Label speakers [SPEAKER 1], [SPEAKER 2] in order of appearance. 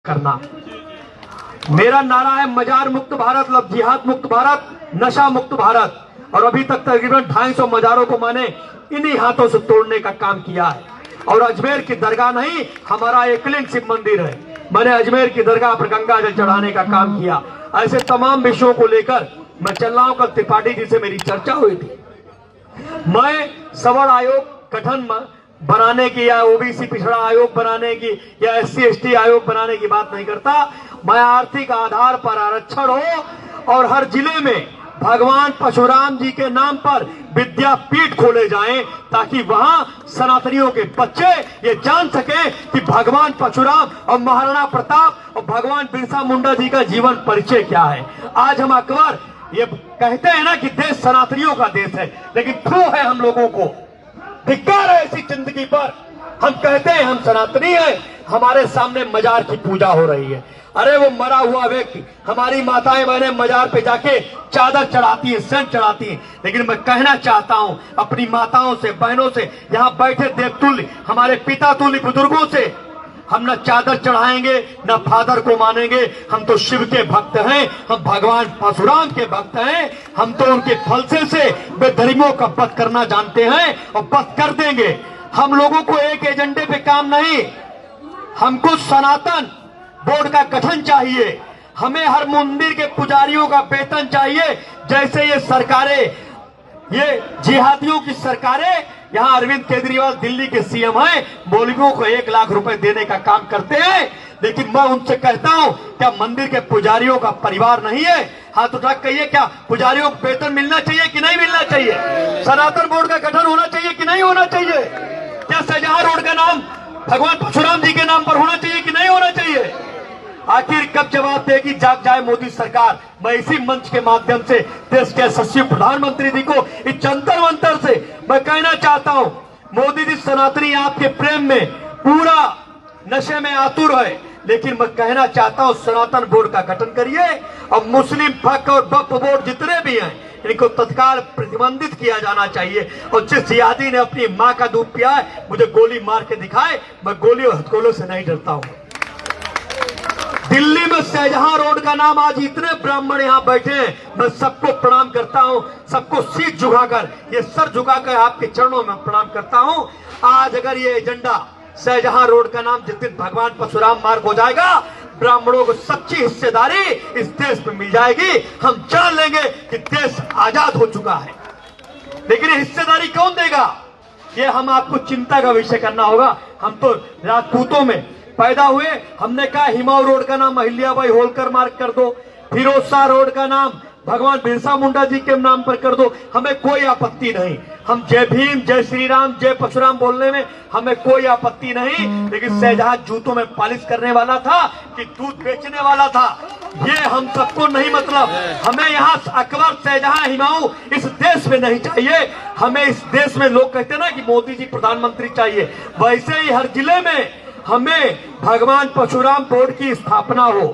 [SPEAKER 1] करना। मेरा नारा है मजार मुक्त भारत, लव जिहाद मुक्त भारत, नशा मुक्त भारत। और अभी तक तकरीबन 250 मजारों को मैंने इन्हीं हाथों से तोड़ने का काम किया है। और अजमेर की दरगाह नहीं, हमारा एकलिंग शिव मंदिर है, मैंने अजमेर की दरगाह पर गंगा जल चढ़ाने का काम किया। ऐसे तमाम विषयों को लेकर मैं चल रहा हूं। कल त्रिपाठी जी से मेरी चर्चा हुई थी। मैं सवर्ण आयोग गठन बनाने की या ओबीसी पिछड़ा आयोग बनाने की या SC/ST आयोग बनाने की बात नहीं करता। मैं आर्थिक आधार पर आरक्षण हो और हर जिले में भगवान परशुराम जी के नाम पर विद्यापीठ खोले जाएं, ताकि वहां सनातनियों के बच्चे ये जान सके कि भगवान परशुराम और महाराणा प्रताप और भगवान बिरसा मुंडा जी का जीवन परिचय क्या है। आज हम अकबर ये कहते हैं ना कि देश सनातनियों का देश है, लेकिन थू है हम लोगों को, धिक्कार है ऐसी जिंदगी पर। हम कहते हैं हम सनातनी हैं, हमारे सामने मजार की पूजा हो रही है। अरे वो मरा हुआ व्यक्ति, हमारी माताएं बहनें मजार पे जाके चादर चढ़ाती हैं, सेंट चढ़ाती हैं, लेकिन मैं कहना चाहता हूं अपनी माताओं से, बहनों से, यहाँ बैठे देवतुल्य हमारे पिता तुल्य बुजुर्गों से, हम न चादर चढ़ाएंगे न फादर को मानेंगे। हम तो शिव के भक्त हैं, हम भगवान परशुराम के भक्त हैं। हम तो उनके फलसे से बेधर्मियों का वध करना जानते हैं और वध कर देंगे। हम लोगों को एक एजेंडे पे काम नहीं, हमको सनातन बोर्ड का गठन चाहिए। हमें हर मंदिर के पुजारियों का वेतन चाहिए। जैसे ये सरकारें, ये जिहादियों की सरकारें, यहाँ अरविंद केजरीवाल दिल्ली के CM हैं, मौलवियों को 1 लाख रुपए देने का काम करते हैं। लेकिन मैं उनसे कहता हूं, क्या मंदिर के पुजारियों का परिवार नहीं है? हाथ उठा कहिए, क्या पुजारियों को वेतन मिलना चाहिए कि नहीं मिलना चाहिए? सनातन बोर्ड का गठन होना चाहिए कि नहीं होना चाहिए? क्या शाहजहां रोड का नाम भगवान परशुराम जी के नाम पर होना चाहिए कि नहीं होना चाहिए? आखिर कब जवाब देगी जाग जाए मोदी सरकार? मैं इसी मंच के माध्यम से देश के यशस्वी प्रधानमंत्री जी को इस जंतर मंतर से मैं कहना चाहता हूं, मोदी जी सनातनी आपके प्रेम में पूरा नशे में आतुर है, लेकिन मैं कहना चाहता हूं सनातन बोर्ड का गठन करिए और मुस्लिम फक और वक्फ बोर्ड जितने भी हैं इनको तत्काल प्रतिबंधित किया जाना चाहिए। और जिस जिहादी ने अपनी मां का दूध पिया है, मुझे गोली मार के दिखाए, मैं गोली और हथगोलों से नहीं डरता हूं। दिल्ली में शाहजहां रोड का नाम, आज इतने ब्राह्मण यहाँ बैठे हैं, मैं सबको प्रणाम करता हूँ, सबको सीट झुकाकर, ये सर झुकाकर आपके चरणों में प्रणाम करता हूँ। आज अगर ये एजेंडा शाहजहां रोड का नाम जिस दिन भगवान परशुराम मार्ग हो जाएगा, ब्राह्मणों को सच्ची हिस्सेदारी इस देश में मिल जाएगी। हम जान लेंगे कि देश आजाद हो चुका है। लेकिन ये हिस्सेदारी कौन देगा, ये हम आपको चिंता का विषय करना होगा। हम तो राजपूतों में पैदा हुए, हमने कहा हिमाऊ रोड का नाम अहिल्याबाई होलकर मार्ग कर दो, फिरोज शाह रोड का नाम भगवान बिरसा मुंडा जी के नाम पर कर दो, हमें कोई आपत्ति नहीं। हम जय भीम, जय श्री राम, जय परशुराम बोलने में हमें कोई आपत्ति नहीं। लेकिन शाहजहां जूतों में पालिश करने वाला था कि दूध बेचने वाला था, ये हम सबको नहीं मतलब। हमें यहाँ अकबर, शाहजहां, हिमाऊ इस देश में नहीं चाहिए। हमें इस देश में, लोग कहते हैं ना कि मोदी जी प्रधानमंत्री चाहिए, वैसे ही हर जिले में हमें भगवान परशुराम बोर्ड की स्थापना हो।